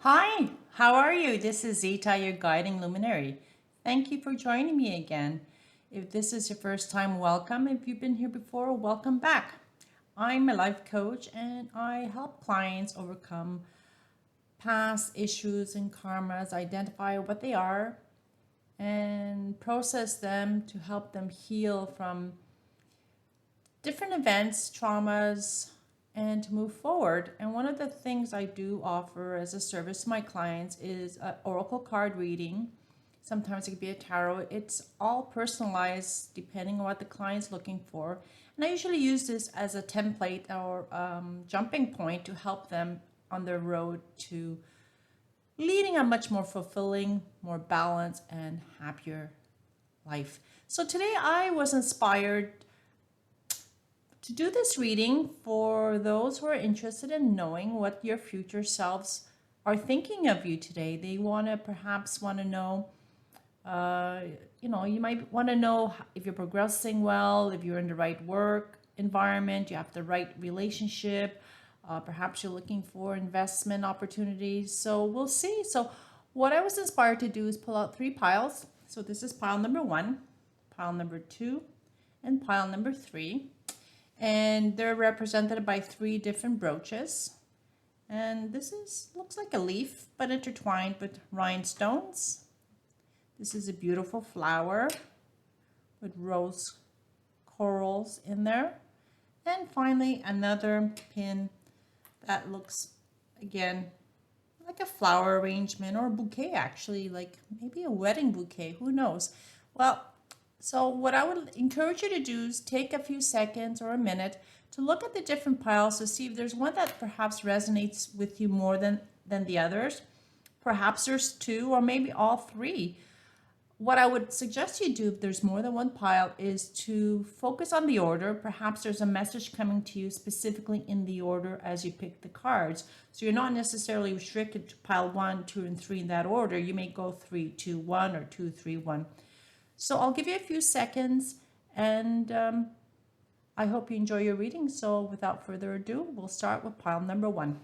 Hi, how are you? This is Zita, your guiding luminary. Thank you for joining me again. If this is your first time, welcome. If you've been here before, welcome back. I'm a life coach and I help clients overcome past issues and karmas, identify what they are, and process them to help them heal from different events, traumas, and to move forward. And one of the things I do offer as a service to my clients is an oracle card reading. Sometimes it could be a tarot. It's all personalized depending on what the client's looking for. And I usually use this as a template or jumping point to help them on their road to leading a much more fulfilling, more balanced, and happier life. So today I was inspired to do this reading for those who are interested in knowing what your future selves are thinking of you today. They perhaps want to know, you might want to know if you're progressing well, if you're in the right work environment, you have the right relationship, perhaps you're looking for investment opportunities. So we'll see. So what I was inspired to do is pull out 3 piles. So this is pile number 1, pile number 2, and pile number 3. And they're represented by 3 different brooches. And this looks like a leaf, but intertwined with rhinestones. This is a beautiful flower with rose corals in there. And finally, another pin that looks, again, like a flower arrangement or a bouquet, actually, like maybe a wedding bouquet, who knows? Well, so what I would encourage you to do is take a few seconds or a minute to look at the different piles to see if there's one that perhaps resonates with you more than the others. Perhaps there's 2 or maybe all 3. What I would suggest you do if there's more than one pile is to focus on the order. Perhaps there's a message coming to you specifically in the order as you pick the cards. So you're not necessarily restricted to pile 1, 2, and 3 in that order. You may go 3, 2, 1 or 2, 3, 1. So I'll give you a few seconds and I hope you enjoy your reading. So without further ado, we'll start with pile number 1.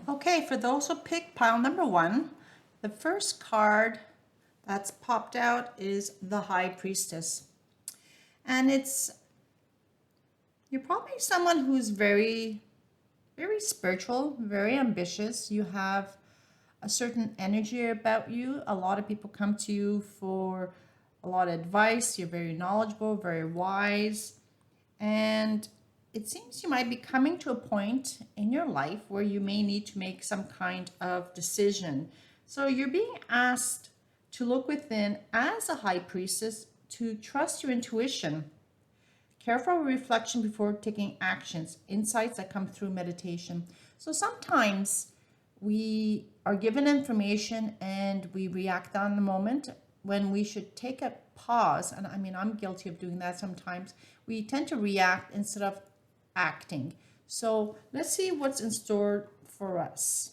Okay, for those who picked pile number 1, the first card that's popped out is the High Priestess. And you're probably someone who's very, very spiritual, very ambitious. You have a certain energy about you. A lot of people come to you for a lot of advice. You're very knowledgeable, very wise. And it seems you might be coming to a point in your life where you may need to make some kind of decision. So you're being asked to look within as a high priestess, to trust your intuition. Careful reflection before taking actions, insights that come through meditation. So sometimes we are given information and we react on the moment when we should take a pause. And I mean, I'm guilty of doing that sometimes. We tend to react instead of acting. So let's see what's in store for us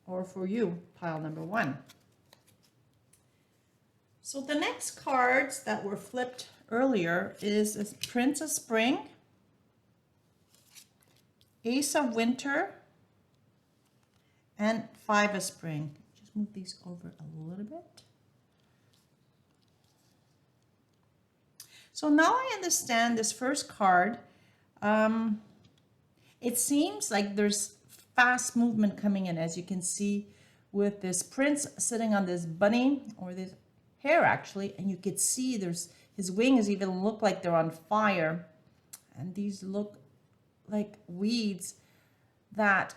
or for you, pile number 1. So the next cards that were flipped earlier is Prince of Spring, Ace of Winter, and 5 of Spring. Just move these over a little bit. So now I understand this first card. It seems like there's fast movement coming in, as you can see with this prince sitting on this bunny, or this hare actually, and you could see his wings even look like they're on fire, and these look like weeds that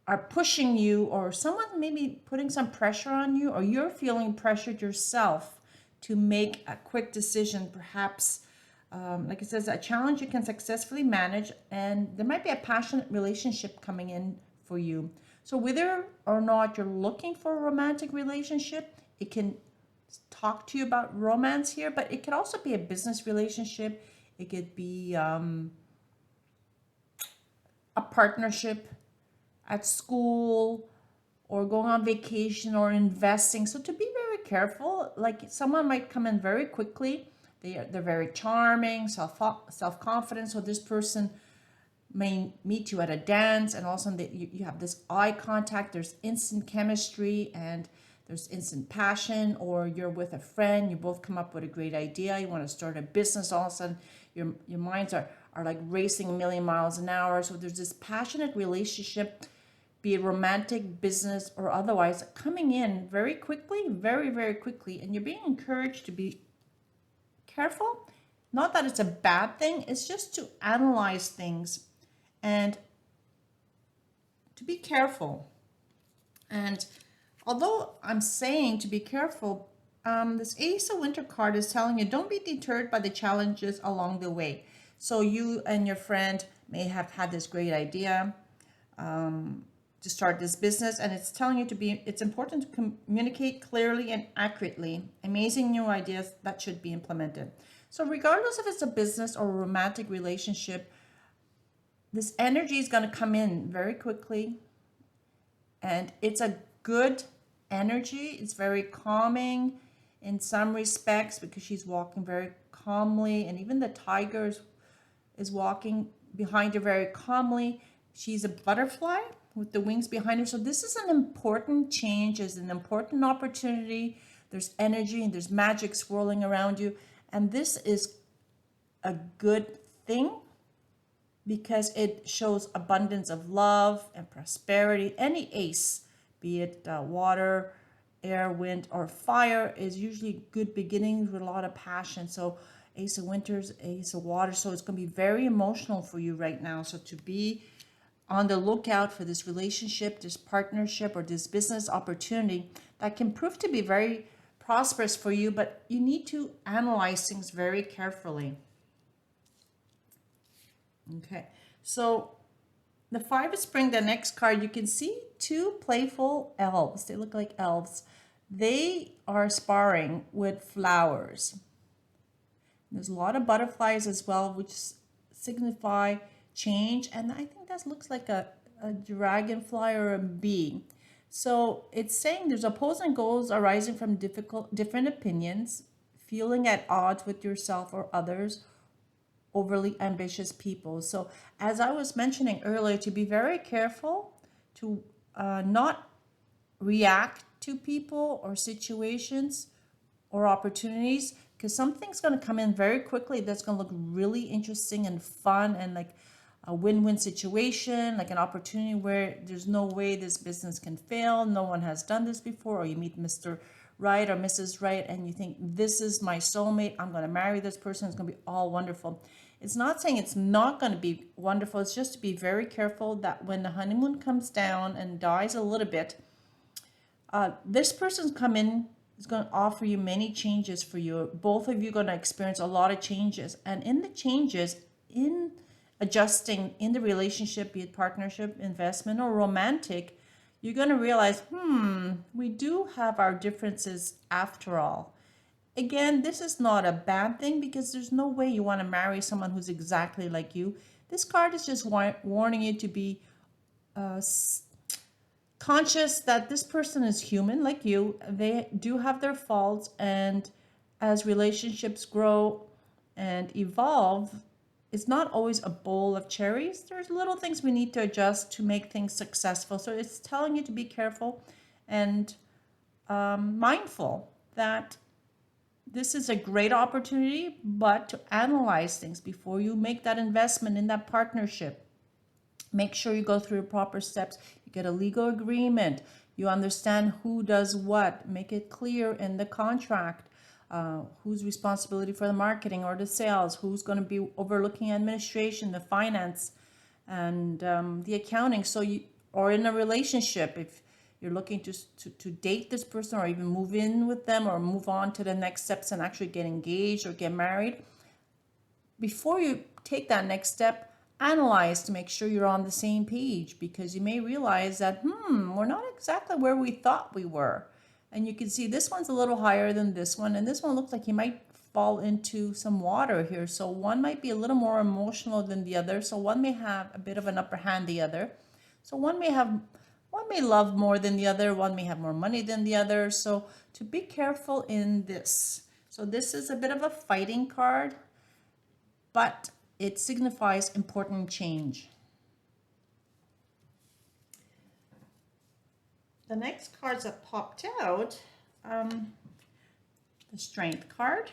are pushing you, or someone maybe putting some pressure on you, or you're feeling pressured yourself to make a quick decision. Perhaps, like it says, a challenge you can successfully manage, and there might be a passionate relationship coming in for you. So whether or not you're looking for a romantic relationship, it can talk to you about romance here, but it could also be a business relationship. It could be a partnership at school, or going on vacation, or investing. So to be very careful, like someone might come in very quickly. They're very charming, self-confident. So this person may meet you at a dance, and all of a sudden you have this eye contact, there's instant chemistry and there's instant passion. Or you're with a friend, you both come up with a great idea, you want to start a business, all of a sudden your minds are like racing a million miles an hour. So there's this passionate relationship, be it romantic, business, or otherwise, coming in very quickly, very, very quickly. And you're being encouraged to be careful. Not that it's a bad thing, it's just to analyze things and to be careful. And although I'm saying to be careful, this Ace of Winter card is telling you don't be deterred by the challenges along the way. So you and your friend may have had this great idea to start this business, and it's telling you it's important to communicate clearly and accurately. Amazing new ideas that should be implemented. So regardless if it's a business or a romantic relationship, this energy is going to come in very quickly, and it's a good energy. It's very calming in some respects because she's walking very calmly, and even the tiger is walking behind her very calmly. She's a butterfly with the wings behind her. So this is an important change, is an important opportunity. There's energy and there's magic swirling around you. And this is a good thing because it shows abundance of love and prosperity. Any ace, be it water, air, wind, or fire, is usually good beginnings with a lot of passion. So Ace of Winters, Ace of Water. So it's going to be very emotional for you right now. So to be on the lookout for this relationship, this partnership, or this business opportunity that can prove to be very prosperous for you, but you need to analyze things very carefully. Okay, so the Five of Spring, the next card, you can see two playful elves. They look like elves. They are sparring with flowers. There's a lot of butterflies as well, which signify change. And I think that looks like a dragonfly or a bee. So it's saying there's opposing goals arising from different opinions, feeling at odds with yourself or others, overly ambitious people. So as I was mentioning earlier, to be very careful to not react to people or situations or opportunities, because something's going to come in very quickly that's going to look really interesting and fun and like a win-win situation, like an opportunity where there's no way this business can fail. No one has done this before. Or you meet Mr. Right or Mrs. Right and you think, this is my soulmate. I'm going to marry this person. It's going to be all wonderful. It's not saying it's not going to be wonderful. It's just to be very careful that when the honeymoon comes down and dies a little bit, this person's come in is going to offer you many changes for you. Both of you are going to experience a lot of changes. And in the changes, in adjusting in the relationship, be it partnership, investment, or romantic, you're going to realize, we do have our differences after all. Again, this is not a bad thing because there's no way you want to marry someone who's exactly like you. This card is just warning you to be conscious that this person is human like you. They do have their faults, and as relationships grow and evolve, it's not always a bowl of cherries. There's little things we need to adjust to make things successful. So it's telling you to be careful and mindful that this is a great opportunity, but to analyze things before you make that investment in that partnership. Make sure you go through the proper steps. You get a legal agreement. You understand who does what. Make it clear in the contract. Whose responsibility for the marketing or the sales, who's going to be overlooking administration, the finance, and the accounting. So you, or in a relationship, if you're looking to date this person or even move in with them or move on to the next steps and actually get engaged or get married, before you take that next step, analyze to make sure you're on the same page, because you may realize that, we're not exactly where we thought we were. And you can see this one's a little higher than this one, and this one looks like he might fall into some water here. So one might be a little more emotional than the other. So one may have a bit of an upper hand the other. So one may love more than the other, one may have more money than the other. So to be careful in this. So this is a bit of a fighting card, but it signifies important change. the next cards that popped out, the Strength card,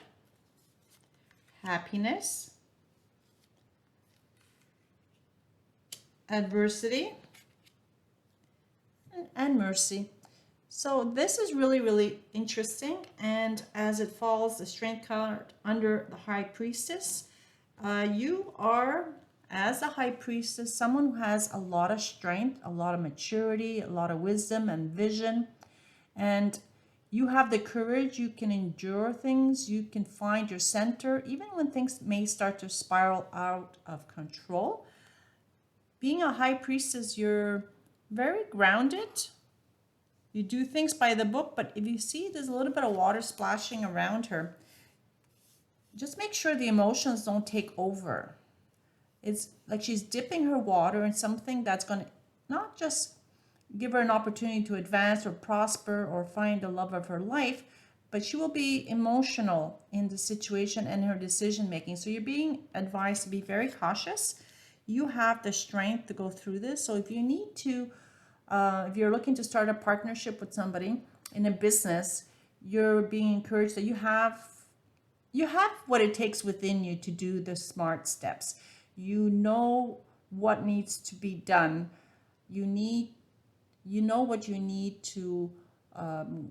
Happiness, Adversity, and Mercy. So this is really, really interesting. And as it falls, the Strength card under the High Priestess, you are, as a High Priestess, someone who has a lot of strength, a lot of maturity, a lot of wisdom and vision. And you have the courage, you can endure things, you can find your center, even when things may start to spiral out of control. Being a High Priestess, you're very grounded. You do things by the book, but if you see there's a little bit of water splashing around her, just make sure the emotions don't take over. It's like she's dipping her water in something that's going to not just give her an opportunity to advance or prosper or find the love of her life, but she will be emotional in the situation and her decision making. So you're being advised to be very cautious. You have the strength to go through this. So if you need to, if you're looking to start a partnership with somebody in a business, you're being encouraged that you have what it takes within you to do the smart steps. You know what needs to be done. You know what you need to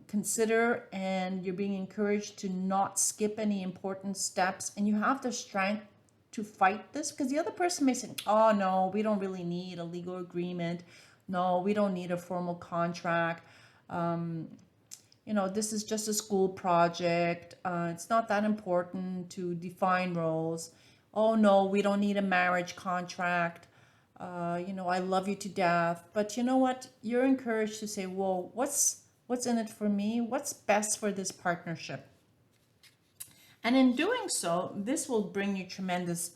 consider, and you're being encouraged to not skip any important steps, and you have the strength to fight this, because the other person may say, oh no, we don't really need a legal agreement. No, we don't need a formal contract. This is just a school project. It's not that important to define roles. Oh no, we don't need a marriage contract. I love you to death. But you know what? You're encouraged to say, whoa, what's in it for me? What's best for this partnership? And in doing so, this will bring you tremendous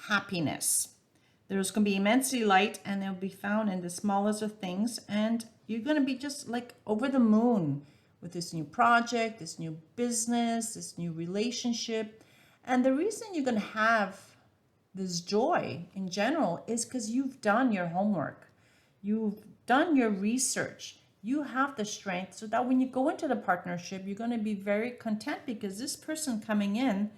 happiness. There's going to be immensely light, and it'll be found in the smallest of things. And you're going to be just like over the moon with this new project, this new business, this new relationship. And the reason you're going to have this joy in general is because you've done your homework. You've done your research. You have the strength so that when you go into the partnership, you're going to be very content, because this person coming in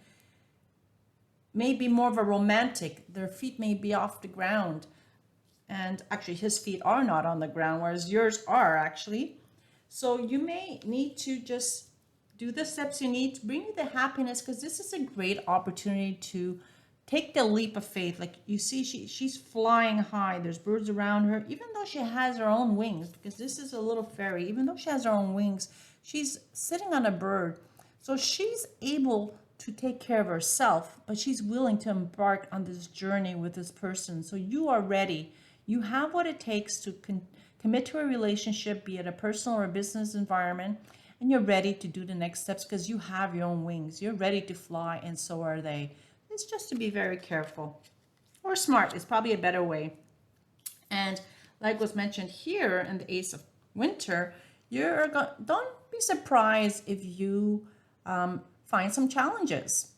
may be more of a romantic. Their feet may be off the ground. And actually, his feet are not on the ground, whereas yours are actually. So you may need to just do the steps you need to bring you the happiness, because this is a great opportunity to take the leap of faith. Like you see, she's flying high. There's birds around her, even though she has her own wings, because this is a little fairy. Even though she has her own wings, she's sitting on a bird. So she's able to take care of herself, but she's willing to embark on this journey with this person. So you are ready. You have what it takes to commit to a relationship, be it a personal or a business environment, and you're ready to do the next steps because you have your own wings. You're ready to fly, and so are they. It's just to be very careful. Or smart is probably a better way. And like was mentioned here in the Ace of Winter, don't be surprised if you find some challenges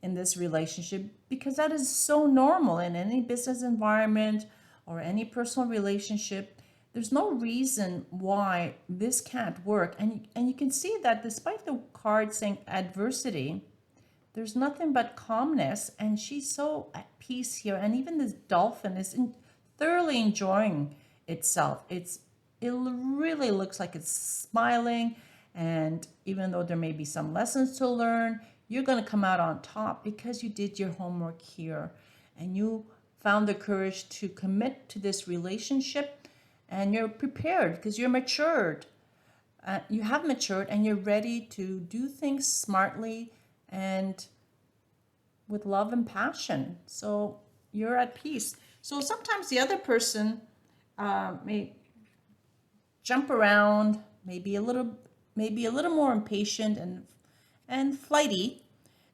in this relationship, because that is so normal in any business environment or any personal relationship. There's no reason why this can't work. And you can see that despite the card saying adversity, there's nothing but calmness, and she's so at peace here. And even this dolphin is thoroughly enjoying itself. It really looks like it's smiling, and even though there may be some lessons to learn, you're going to come out on top because you did your homework here and you found the courage to commit to this relationship, and you're prepared because you're matured. You have matured and you're ready to do things smartly and with love and passion. So you're at peace. So sometimes the other person may jump around, maybe a little more impatient and flighty.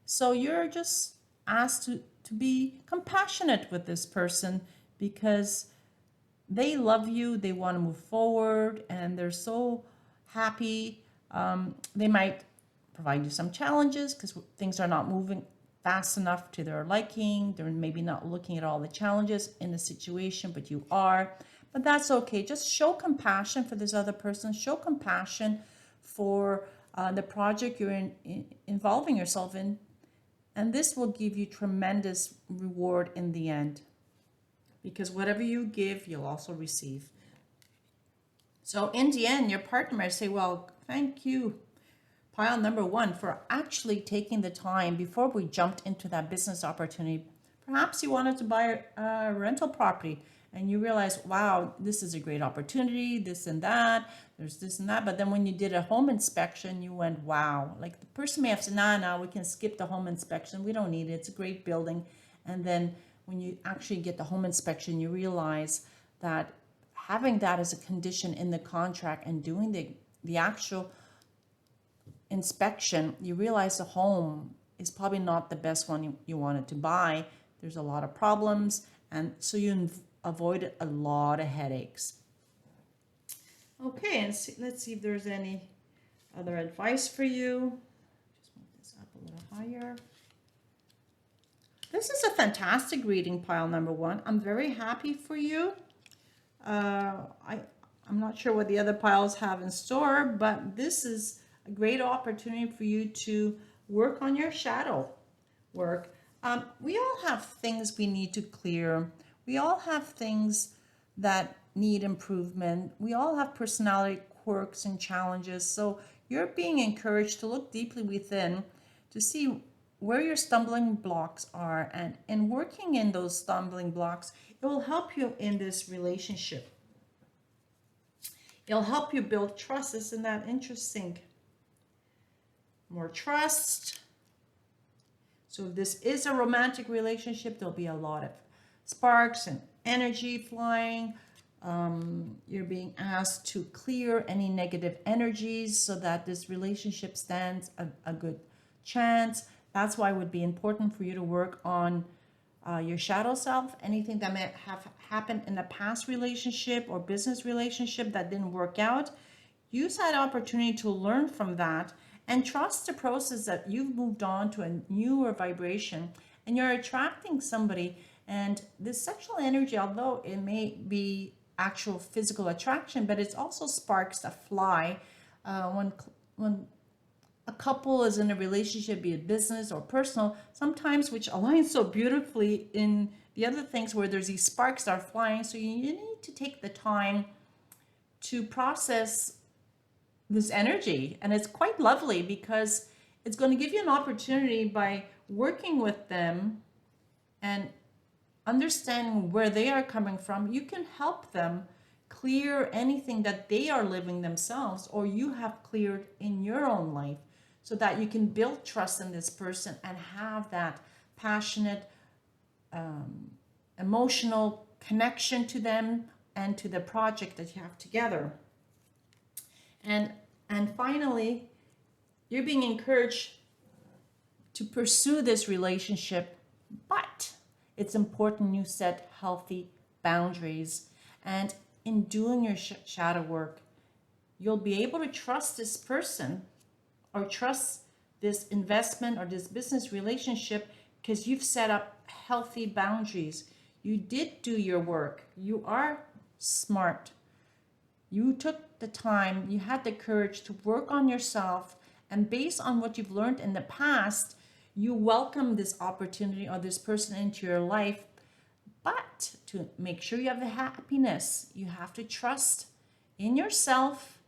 So you're just asked to be compassionate with this person, because they love you, they want to move forward, and they're so happy. They might provide you some challenges because things are not moving fast enough to their liking. They're maybe not looking at all the challenges in the situation, but you are. but that's okay. Just show compassion for this other person. Show compassion for the project you're involving yourself in. And this will give you tremendous reward in the end. Because whatever you give, you'll also receive. So in the end, your partner might say, well, thank you, pile number one, for actually taking the time before we jumped into that business opportunity. Perhaps you wanted to buy a rental property and you realize, wow, this is a great opportunity, this and that, there's this and that. But then when you did a home inspection, you went, wow. Like the person may have said, nah, we can skip the home inspection. We don't need it. It's a great building. And then when you actually get the home inspection, you realize that having that as a condition in the contract and doing the actual inspection, you realize the home is probably not the best one you wanted to buy. There's a lot of problems, and so you avoided a lot of headaches. Okay, and let's see if there's any other advice for you. Just move this up a little higher. This is a fantastic reading, pile number one. I'm very happy for you. I'm not sure what the other piles have in store, but this is a great opportunity for you to work on your shadow work. We all have things we need to clear. We all have things that need improvement. We all have personality quirks and challenges. So you're being encouraged to look deeply within to see where your stumbling blocks are. And in working in those stumbling blocks, it will help you in this relationship. It'll help you build trust. Isn't that interesting? More trust. So if this is a romantic relationship, there'll be a lot of sparks and energy flying. You're being asked to clear any negative energies so that this relationship stands a good chance. That's why it would be important for you to work on your shadow self, anything that may have happened in a past relationship or business relationship that didn't work out. Use that opportunity to learn from that and trust the process that you've moved on to a newer vibration and you're attracting somebody. And this sexual energy, although it may be actual physical attraction, but it's also sparks that fly when a couple is in a relationship, be it business or personal, sometimes which aligns so beautifully in the other things where there's these sparks that are flying. So you need to take the time to process this energy. And it's quite lovely because it's going to give you an opportunity by working with them and understanding where they are coming from. You can help them clear anything that they are living themselves or you have cleared in your own life, so that you can build trust in this person and have that passionate, emotional connection to them and to the project that you have together. And finally, you're being encouraged to pursue this relationship, but it's important you set healthy boundaries. And in doing your shadow work, you'll be able to trust this person or trust this investment or this business relationship because you've set up healthy boundaries. You did do your work. You are smart. You took the time, you had the courage to work on yourself, and based on what you've learned in the past, you welcome this opportunity or this person into your life. But to make sure you have the happiness, you have to trust in yourself,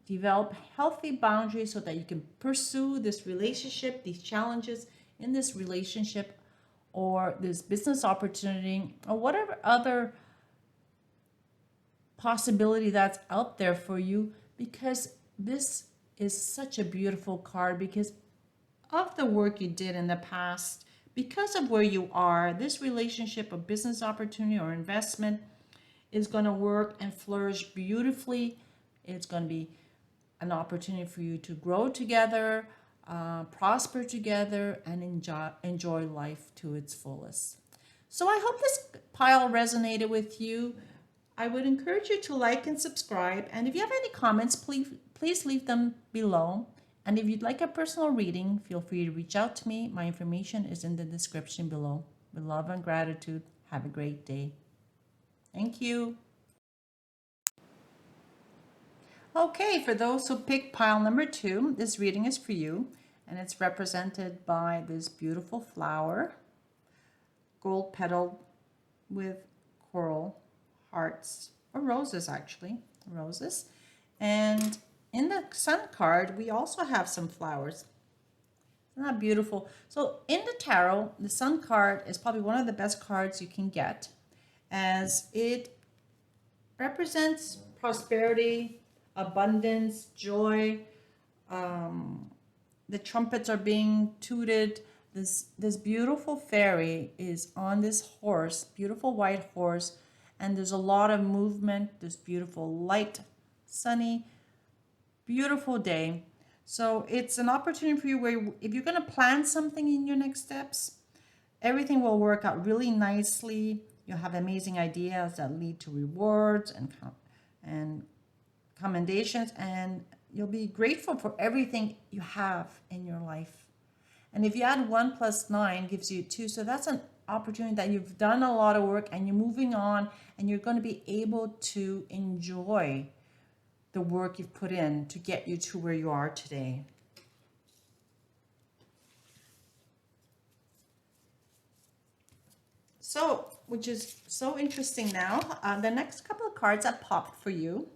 develop healthy boundaries so that you can pursue this relationship, these challenges in this relationship or this business opportunity or whatever other possibility that's out there for you, because this is such a beautiful card because of the work you did in the past, because of where you are. This relationship or business opportunity or investment is going to work and flourish beautifully. It's going to be an opportunity for you to grow together, prosper together, and enjoy life to its fullest. So I hope this pile resonated with you. I would encourage you to like and subscribe. And if you have any comments, please leave them below. And if you'd like a personal reading, feel free to reach out to me. My information is in the description below. With love and gratitude, have a great day. Thank you. Okay, for those who picked pile number 2, this reading is for you, and it's represented by this beautiful flower, gold petal with coral hearts, or roses actually, roses. And in the sun card, we also have some flowers. Isn't that beautiful? So in the tarot, the sun card is probably one of the best cards you can get, as it represents prosperity, abundance, joy. The trumpets are being tooted. This beautiful fairy is on this horse, beautiful white horse, and there's a lot of movement. This beautiful light, sunny, beautiful day. So it's an opportunity for you where if you're going to plan something in your next steps, everything will work out really nicely. You'll have amazing ideas that lead to rewards and commendations, and you'll be grateful for everything you have in your life. And if you add 1 plus 9 gives you 2, so that's an opportunity that you've done a lot of work and you're moving on, and you're going to be able to enjoy the work you've put in to get you to where you are today. So, which is so interesting now, the next couple of cards that popped for you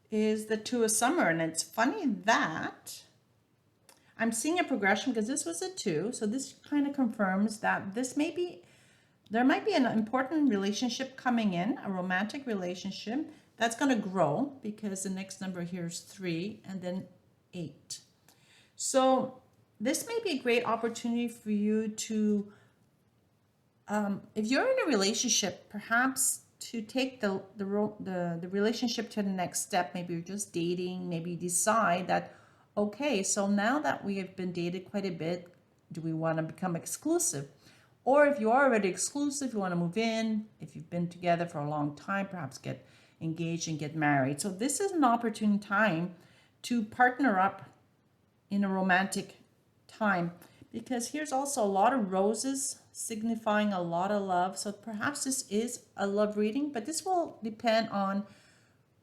is the Two of Summer. And it's funny that I'm seeing a progression because this was a 2. So this kind of confirms that there might be an important relationship coming in, a romantic relationship that's going to grow, because the next number here is 3 and then 8. So this may be a great opportunity for you to, if you're in a relationship, perhaps to take the relationship to the next step. Maybe you're just dating. Maybe you decide that, okay, so now that we have been dated quite a bit, do we want to become exclusive? Or if you are already exclusive, you want to move in. If you've been together for a long time, perhaps get engaged and get married. So this is an opportune time to partner up in a romantic time, because here's also a lot of roses signifying a lot of love. So perhaps this is a love reading, but this will depend on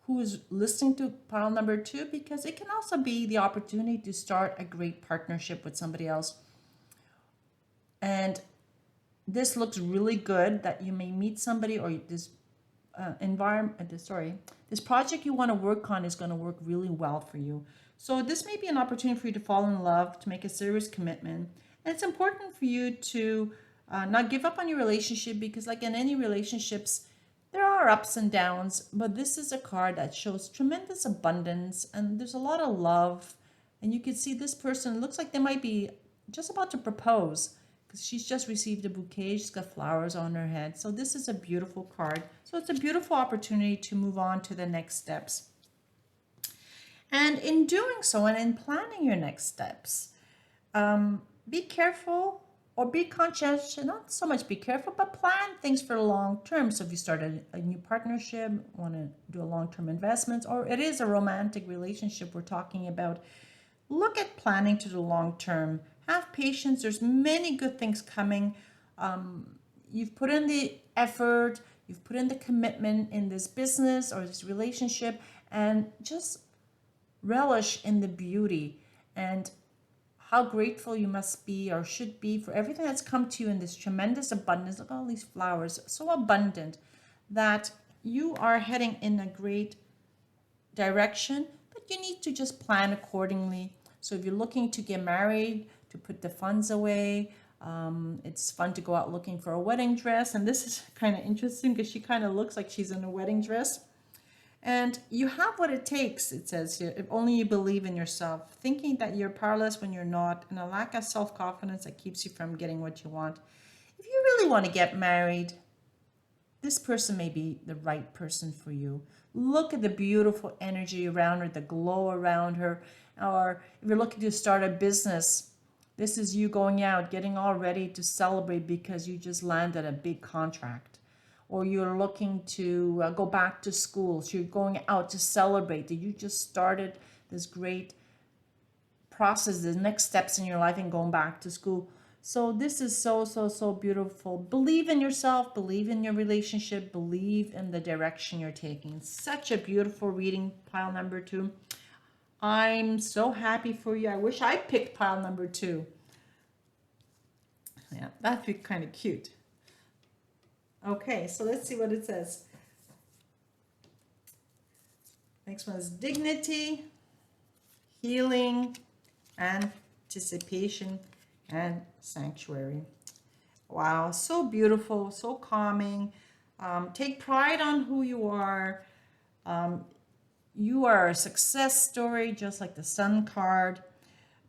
who is listening to pile number 2, because it can also be the opportunity to start a great partnership with somebody else. And this looks really good that you may meet somebody, or this this project you want to work on is going to work really well for you. So this may be an opportunity for you to fall in love, to make a serious commitment. And it's important for you to not give up on your relationship, because like in any relationships, there are ups and downs, but this is a card that shows tremendous abundance, and there's a lot of love. And you can see this person looks like they might be just about to propose, because she's just received a bouquet. She's got flowers on her head. So this is a beautiful card. So it's a beautiful opportunity to move on to the next steps. And in doing so, and in planning your next steps, be careful, or be conscientious, not so much be careful, but plan things for the long term. So if you start a new partnership, want to do a long-term investments, or it is a romantic relationship we're talking about, look at planning to the long term. Have patience. There's many good things coming. You've put in the effort, you've put in the commitment in this business or this relationship, and just relish in the beauty and how grateful you must be or should be for everything that's come to you in this tremendous abundance. Look at all these flowers, so abundant, that you are heading in a great direction, but you need to just plan accordingly. So if you're looking to get married, to put the funds away, it's fun to go out looking for a wedding dress. And this is kind of interesting because she kind of looks like she's in a wedding dress. And you have what it takes, it says here, if only you believe in yourself, thinking that you're powerless when you're not, and a lack of self-confidence that keeps you from getting what you want. If you really want to get married, this person may be the right person for you. Look at the beautiful energy around her, the glow around her. Or if you're looking to start a business, this is you going out, getting all ready to celebrate because you just landed a big contract. Or you're looking to go back to school, so you're going out to celebrate that you just started this great process, the next steps in your life and going back to school. So this is so, so, so beautiful. Believe in yourself, believe in your relationship, believe in the direction you're taking. Such a beautiful reading, pile number 2. I'm so happy for you. I wish I picked pile number 2. Yeah, that'd be kind of cute. Okay, so let's see what it says. Next one is dignity, healing, anticipation, and sanctuary. Wow, so beautiful, so calming. Take pride on who you are. You are a success story, just like the Sun card.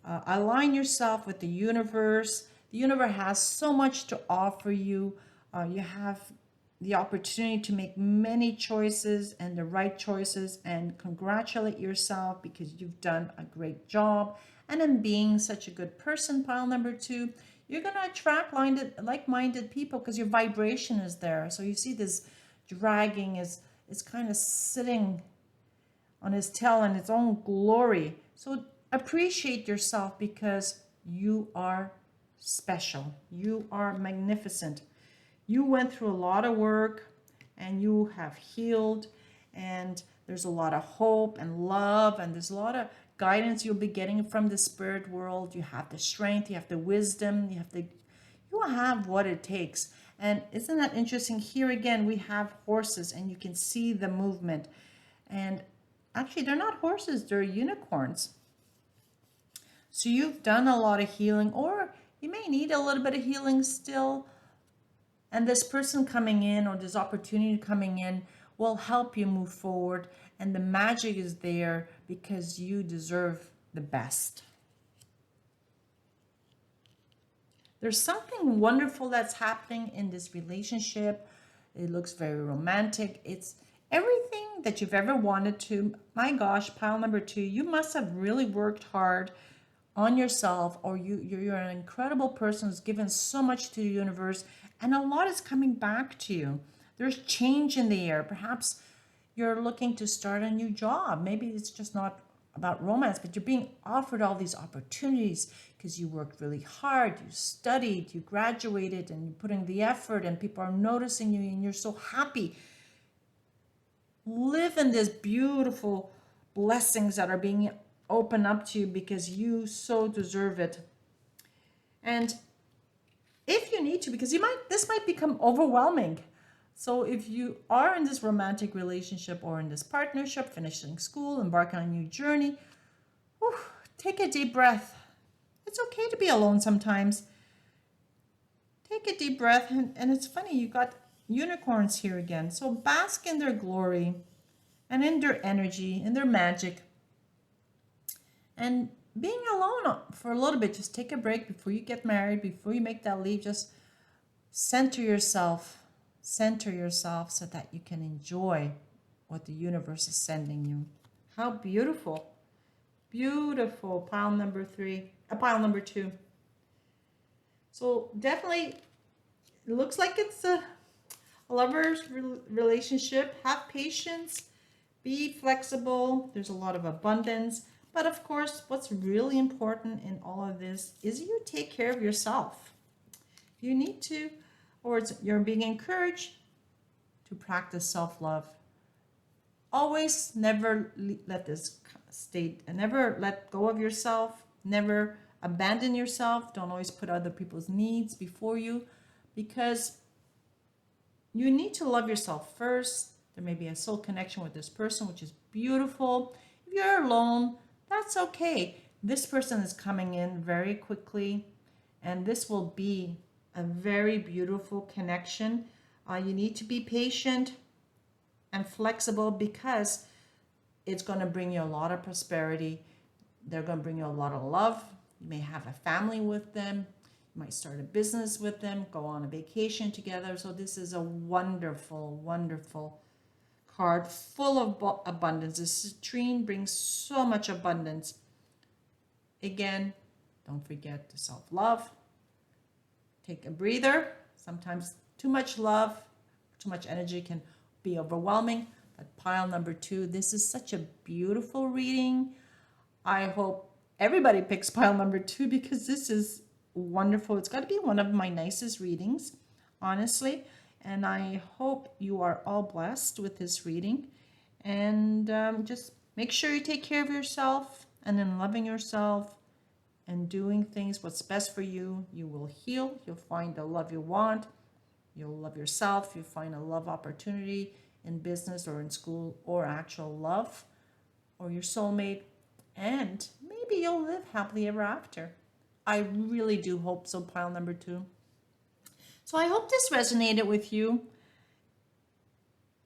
Align yourself with the universe. The universe has so much to offer you. You have the opportunity to make many choices and the right choices, and congratulate yourself because you've done a great job. And in being such a good person, pile number 2, you're going to attract like-minded people because your vibration is there. So you see this dragging is kind of sitting on his tail in its own glory. So appreciate yourself because you are special. You are magnificent. You went through a lot of work and you have healed, and there's a lot of hope and love, and there's a lot of guidance you'll be getting from the spirit world. You have the strength, you have the wisdom, you have what it takes. And isn't that interesting? Here again, we have horses and you can see the movement. And actually, they're not horses, they're unicorns. So you've done a lot of healing, or you may need a little bit of healing still. And this person coming in, or this opportunity coming in, will help you move forward. And the magic is there because you deserve the best. There's something wonderful that's happening in this relationship. It looks very romantic. It's everything that you've ever wanted to. My gosh, pile number 2, you must have really worked hard on yourself, or you're an incredible person who's given so much to the universe, and a lot is coming back to you. There's change in the air. Perhaps you're looking to start a new job. Maybe it's just not about romance, but you're being offered all these opportunities because you worked really hard, you studied, you graduated, and you're putting the effort, and people are noticing you, and you're so happy. Live in this beautiful blessings that are being opened up to you because you so deserve it. And if you need to, because this might become overwhelming. So if you are in this romantic relationship or in this partnership, finishing school, embarking on a new journey, take a deep breath. It's okay to be alone sometimes. Take a deep breath. And it's funny, you got unicorns here again. So bask in their glory and in their energy, in their magic. And being alone for a little bit, just take a break before you get married, before you make that leap. Just center yourself so that you can enjoy what the universe is sending you. How beautiful. Beautiful. Pile number 2. So definitely, it looks like it's a lover's relationship. Have patience. Be flexible. There's a lot of abundance. But of course, what's really important in all of this is you take care of yourself. You need to, or you're being encouraged to practice self-love. Always never let this state, and never let go of yourself. Never abandon yourself. Don't always put other people's needs before you, because you need to love yourself first. There may be a soul connection with this person, which is beautiful. If you're alone, that's okay. This person is coming in very quickly, and this will be a very beautiful connection. You need to be patient and flexible because it's going to bring you a lot of prosperity. They're going to bring you a lot of love. You may have a family with them. You might start a business with them, go on a vacation together. So this is a wonderful, wonderful card full of abundance. This citrine brings so much abundance. Again, don't forget to self-love. Take a breather. Sometimes too much love, too much energy can be overwhelming. But pile number 2, this is such a beautiful reading. I hope everybody picks pile number 2 because this is wonderful. It's got to be one of my nicest readings, honestly. And I hope you are all blessed with this reading. And just make sure you take care of yourself, and in loving yourself and doing things what's best for you, you will heal. You'll find the love you want. You'll love yourself. You'll find a love opportunity in business or in school, or actual love, or your soulmate. And maybe you'll live happily ever after. I really do hope so, pile number 2. So I hope this resonated with you.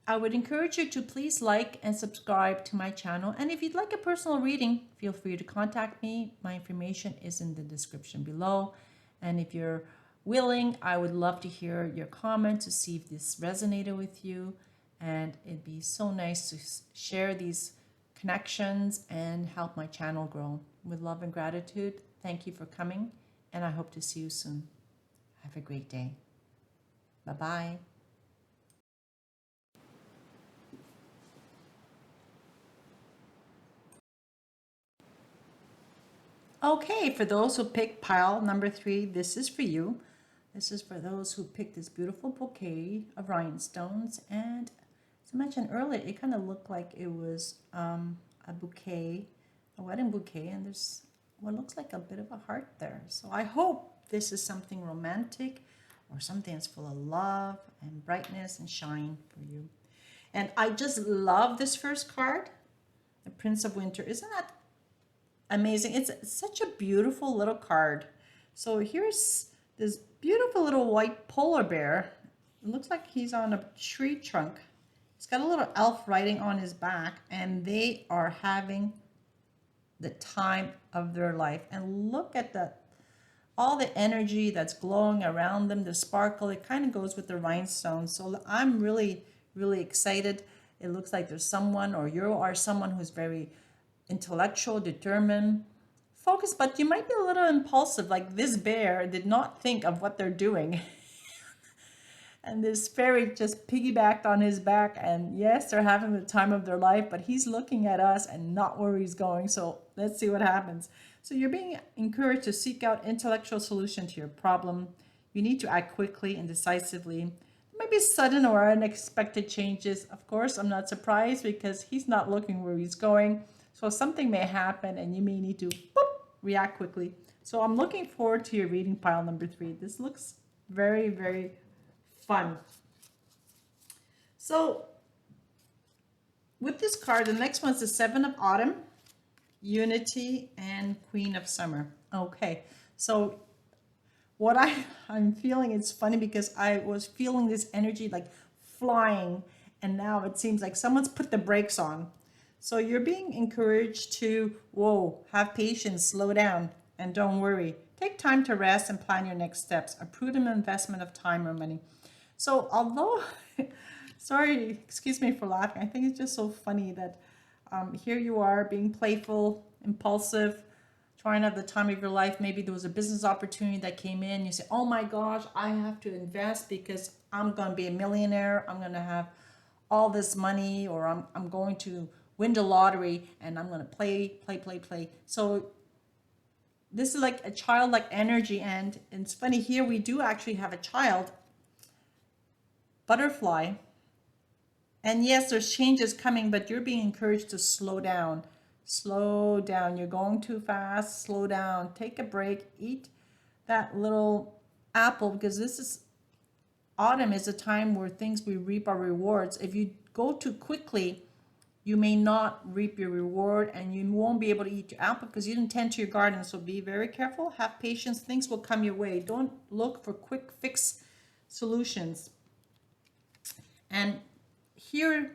I would encourage you to please like and subscribe to my channel. And if you'd like a personal reading, feel free to contact me. My information is in the description below. And if you're willing, I would love to hear your comments to see if this resonated with you. And it'd be so nice to share these connections and help my channel grow. With love and gratitude, thank you for coming, and I hope to see you soon. Have a great day. Bye-bye. Okay, for those who picked pile number 3, this is for you. This is for those who picked this beautiful bouquet of rhinestones. And as I mentioned earlier, it kind of looked like it was a bouquet, a wedding bouquet, and there's what looks like a bit of a heart there. So I hope this is something romantic or something that's full of love and brightness and shine for you. And I just love this first card, the Prince of Winter. Isn't that amazing? It's such a beautiful little card. So here's this beautiful little white polar bear. It looks like he's on a tree trunk. He's got a little elf writing on his back, and they are having the time of their life. And look at that, all the energy that's glowing around them, the sparkle. It kind of goes with the rhinestones. So I'm really, really excited. It looks like there's someone, or you are someone who's very intellectual, determined, focused, but you might be a little impulsive. Like this bear did not think of what they're doing. And this fairy just piggybacked on his back, and yes, they're having the time of their life, but he's looking at us and not where he's going. So let's see what happens. So you're being encouraged to seek out intellectual solution to your problem. You need to act quickly and decisively. There might be sudden or unexpected changes. Of course, I'm not surprised because he's not looking where he's going. So something may happen and you may need to react quickly. So I'm looking forward to your reading, pile number 3. This looks very, very fun. So with this card, the next one's the 7 of Autumn, Unity, and Queen of Summer. Okay, so what I'm feeling, it's funny because I was feeling this energy like flying, and now it seems like someone's put the brakes on. So you're being encouraged to, have patience, slow down, and don't worry. Take time to rest and plan your next steps, a prudent investment of time or money. So although, sorry, excuse me for laughing, I think it's just so funny that here you are being playful, impulsive, trying to have the time of your life. Maybe there was a business opportunity that came in. You say, oh my gosh, I have to invest because I'm going to be a millionaire. I'm going to have all this money, or I'm going to win the lottery and I'm going to play. So this is like a childlike energy. And it's funny, here we do actually have a child, butterfly. And yes, there's changes coming, but you're being encouraged to slow down. Slow down. You're going too fast. Slow down. Take a break. Eat that little apple, because this is autumn is a time where things we reap our rewards. If you go too quickly, you may not reap your reward, and you won't be able to eat your apple because you didn't tend to your garden. So be very careful. Have patience. Things will come your way. Don't look for quick fix solutions. And here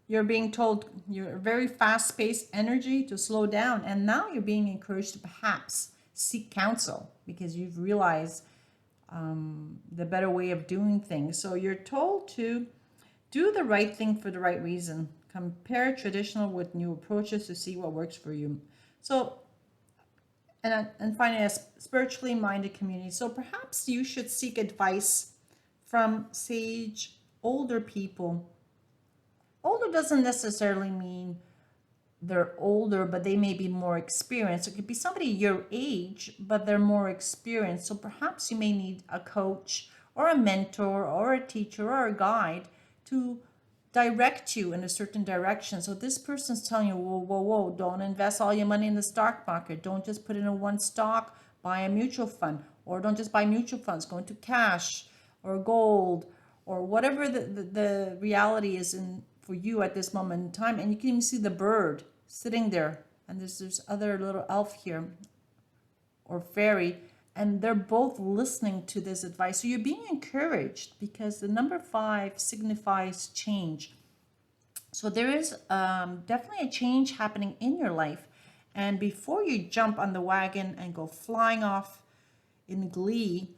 you're being told you're a very fast-paced energy to slow down. And now you're being encouraged to perhaps seek counsel because you've realized the better way of doing things. So you're told to do the right thing for the right reason. Compare traditional with new approaches to see what works for you. So, and finally, a spiritually minded community. So perhaps you should seek advice from sage older people. Older doesn't necessarily mean they're older, but they may be more experienced. It could be somebody your age, but they're more experienced. So perhaps you may need a coach or a mentor or a teacher or a guide to direct you in a certain direction. So this person's telling you, whoa, whoa, whoa, don't invest all your money in the stock market. Don't just put in a one stock, buy a mutual fund, or don't just buy mutual funds, go into cash or gold or whatever the reality is in for you at this moment in time. And you can even see the bird sitting there. And there's other little elf here or fairy, and they're both listening to this advice. So you're being encouraged because the number 5 signifies change. So there is definitely a change happening in your life. And before you jump on the wagon and go flying off in glee,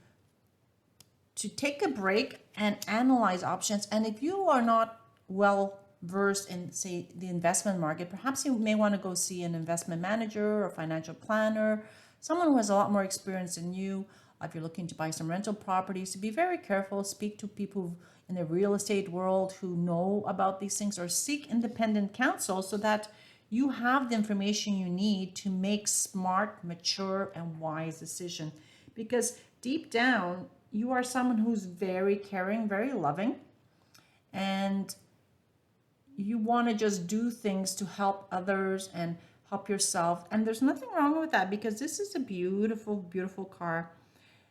to take a break and analyze options. And if you are not well versed in, say, the investment market, perhaps you may want to go see an investment manager or financial planner, someone who has a lot more experience than you. If you're looking to buy some rental properties, to be very careful, speak to people in the real estate world who know about these things, or seek independent counsel so that you have the information you need to make smart, mature, and wise decisions. Because deep down, you are someone who's very caring, very loving, and you want to just do things to help others and help yourself. And there's nothing wrong with that because this is a beautiful, beautiful car.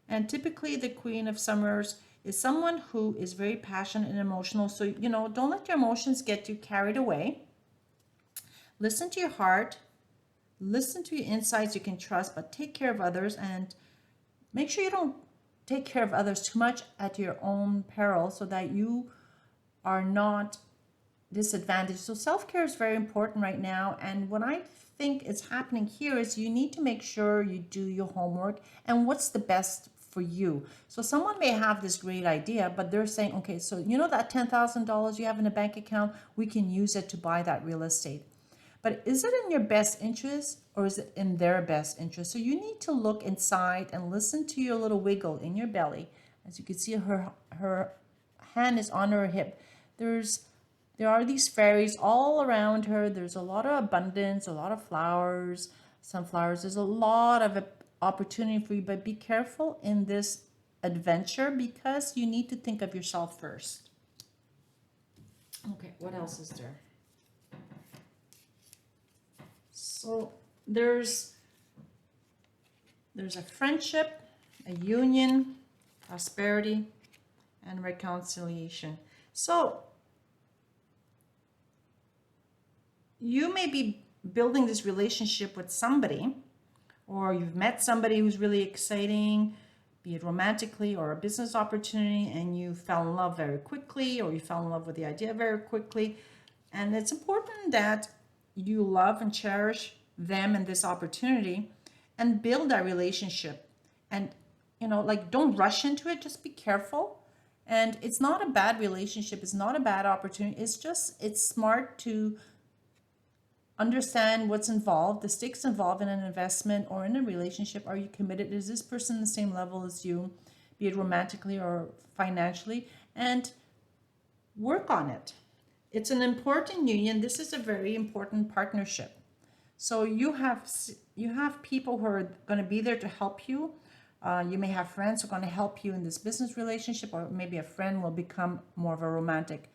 And typically the Queen of Summers is someone who is very passionate and emotional. So, don't let your emotions get you carried away. Listen to your heart. Listen to your insights you can trust, but take care of others, and make sure you don't take care of others too much at your own peril so that you are not disadvantaged. So self-care is very important right now. And what I think is happening here is you need to make sure you do your homework and what's the best for you. So someone may have this great idea, but they're saying, okay, so that $10,000 you have in a bank account, we can use it to buy that real estate. But is it in your best interest or is it in their best interest? So you need to look inside and listen to your little wiggle in your belly. As you can see, her hand is on her hip. There are these fairies all around her. There's a lot of abundance, a lot of flowers, sunflowers. There's a lot of opportunity for you, but be careful in this adventure because you need to think of yourself first. Okay, what else is there? So there's a friendship, a union, prosperity, and reconciliation. So you may be building this relationship with somebody, or you've met somebody who's really exciting, be it romantically or a business opportunity, and you fell in love very quickly, or you fell in love with the idea very quickly. And it's important that you love and cherish them and this opportunity and build that relationship. And, don't rush into it, just be careful. And it's not a bad relationship. It's not a bad opportunity. It's smart to understand what's involved, the stakes involved in an investment or in a relationship. Are you committed? Is this person the same level as you, be it romantically or financially? And work on it. It's an important union. This is a very important partnership. So you have people who are going to be there to help you. You may have friends who are going to help you in this business relationship, or maybe a friend will become more of a romantic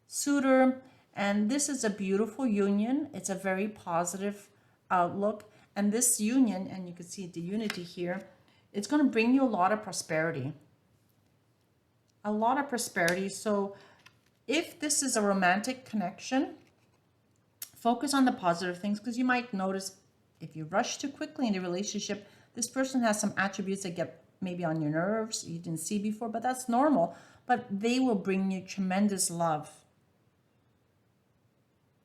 suitor. And this is a beautiful union. It's a very positive outlook. And this union, and you can see the unity here, it's going to bring you a lot of prosperity. A lot of prosperity. So if this is a romantic connection, focus on the positive things, because you might notice if you rush too quickly in the relationship, this person has some attributes that get maybe on your nerves you didn't see before, but that's normal. But they will bring you tremendous love.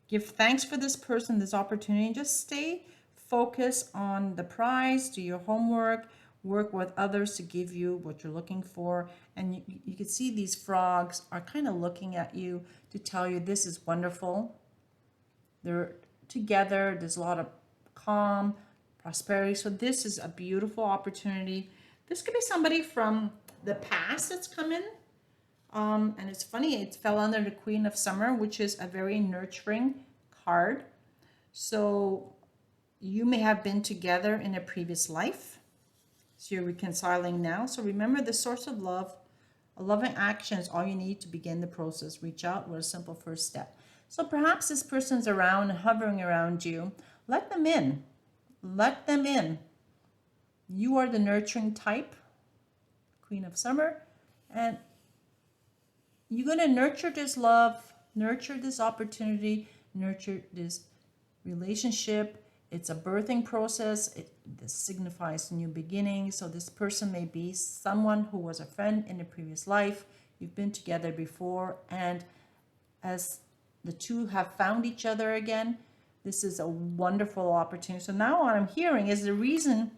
Give thanks for this person, this opportunity, and just stay focused on the prize, do your homework, work with others to give you what you're looking for. And you can see these frogs are kind of looking at you to tell you this is wonderful. They're together. There's a lot of calm, prosperity. So this is a beautiful opportunity. This could be somebody from the past that's come in. And it's funny, it fell under the Queen of Summer, which is a very nurturing card. So you may have been together in a previous life. So you're reconciling now. So remember, the source of love, a loving action is all you need to begin the process. Reach out with a simple first step. So perhaps this person's around, hovering around you. Let them in. Let them in. You are the nurturing type, Queen of Summer, and you're going to nurture this love, nurture this opportunity, nurture this relationship. It's a birthing process. This signifies new beginnings. So this person may be someone who was a friend in a previous life. You've been together before, and as the two have found each other again, this is a wonderful opportunity. So now what I'm hearing is the reason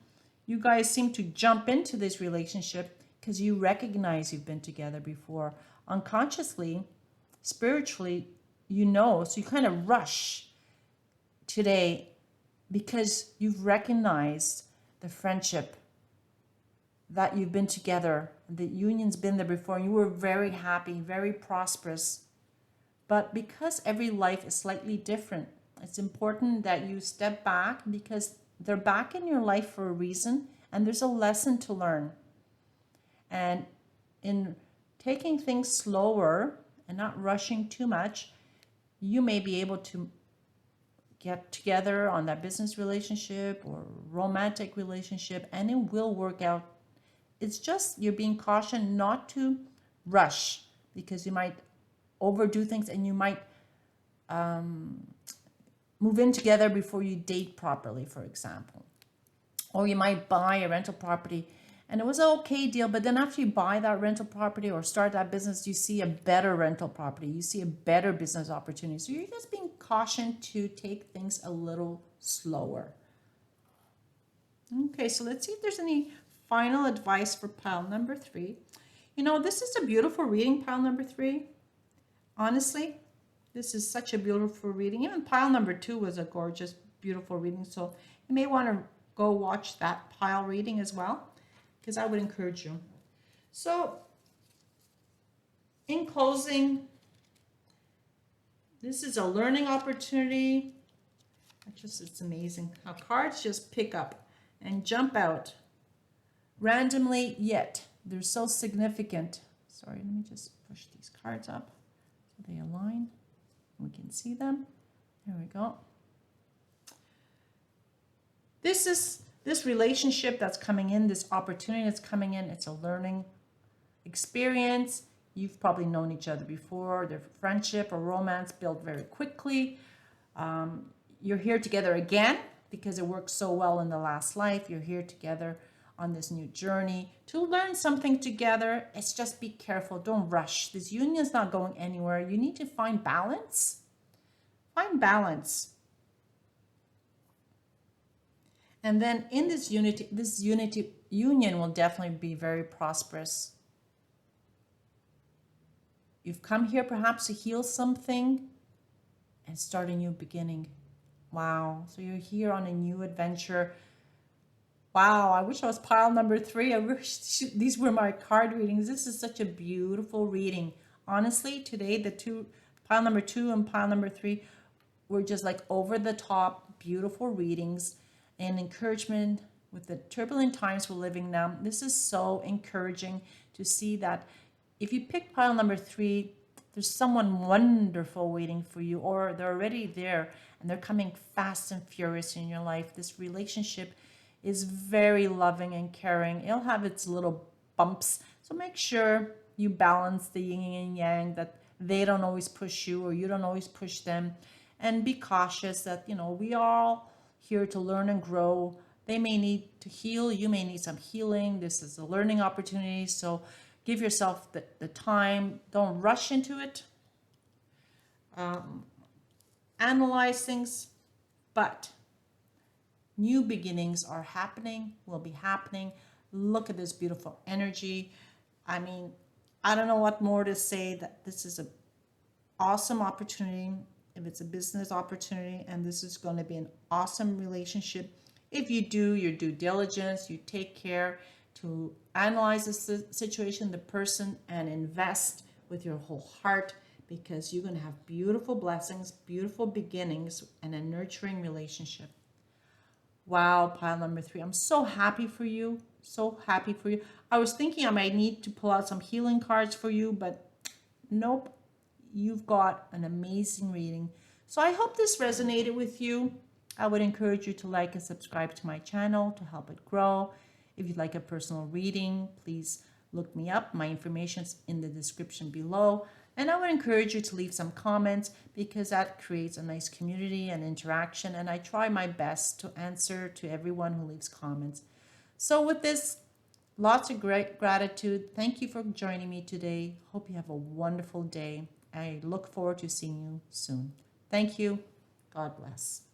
you guys seem to jump into this relationship because you recognize you've been together before. Unconsciously, spiritually, you know, so you kind of rush today because you've recognized the friendship, that you've been together, the union's been there before, and you were very happy, very prosperous. But because every life is slightly different, it's important that you step back because they're back in your life for a reason, and there's a lesson to learn. And in taking things slower and not rushing too much, you may be able to get together on that business relationship or romantic relationship, and it will work out. It's just you're being cautioned not to rush because you might overdo things and you might move in together before you date properly, for example. Or you might buy a rental property and it was an okay deal, but then after you buy that rental property or start that business, you see a better rental property, you see a better business opportunity. So you're just being cautioned to take things a little slower. Okay, so let's see if there's any final advice for pile number 3. You know, this is a beautiful reading, pile number 3. Honestly, this is such a beautiful reading. Even pile number 2 was a gorgeous, beautiful reading. So you may want to go watch that pile reading as well, because I would encourage you. So in closing, this is a learning opportunity. It's amazing how cards just pick up and jump out randomly, yet they're so significant. Sorry, let me just push these cards up so they align. We can see them. There we go. This relationship that's coming in, this opportunity that's coming in, it's a learning experience. You've probably known each other before. Their friendship or romance built very quickly. You're here together again because it worked so well in the last life. You're here together on this new journey to learn something together. It's just be careful. Don't rush. This union's not going anywhere. You need to find balance. Find balance. And then in this union will definitely be very prosperous. You've come here perhaps to heal something and start a new beginning. Wow. So you're here on a new adventure. Wow. I wish I was pile number 3. I wish these were my card readings. This is such a beautiful reading. Honestly, today, pile number 2 and pile number 3 were just like over the top, beautiful readings and encouragement with the turbulent times we're living now. This is so encouraging to see that if you pick pile number 3, there's someone wonderful waiting for you, or they're already there and they're coming fast and furious in your life. This relationship is very loving and caring. It'll have its little bumps. So make sure you balance the yin and yang, that they don't always push you or you don't always push them. And be cautious that, we are all here to learn and grow. They may need to heal. You may need some healing. This is a learning opportunity. So give yourself the time. Don't rush into it. Analyze things. But new beginnings are happening, will be happening. Look at this beautiful energy. I mean, I don't know what more to say. That this is an awesome opportunity. If it's a business opportunity, and this is going to be an awesome relationship. If you do your due diligence, you take care to analyze the situation, the person, and invest with your whole heart, because you're going to have beautiful blessings, beautiful beginnings, and a nurturing relationship. Wow, pile number 3. I'm so happy for you. So happy for you. I was thinking I might need to pull out some healing cards for you, but nope. You've got an amazing reading. So I hope this resonated with you. I would encourage you to like and subscribe to my channel to help it grow. If you'd like a personal reading, please look me up. My information's in the description below. And I would encourage you to leave some comments because that creates a nice community and interaction. And I try my best to answer to everyone who leaves comments. So with this, lots of great gratitude. Thank you for joining me today. Hope you have a wonderful day. I look forward to seeing you soon. Thank you. God bless.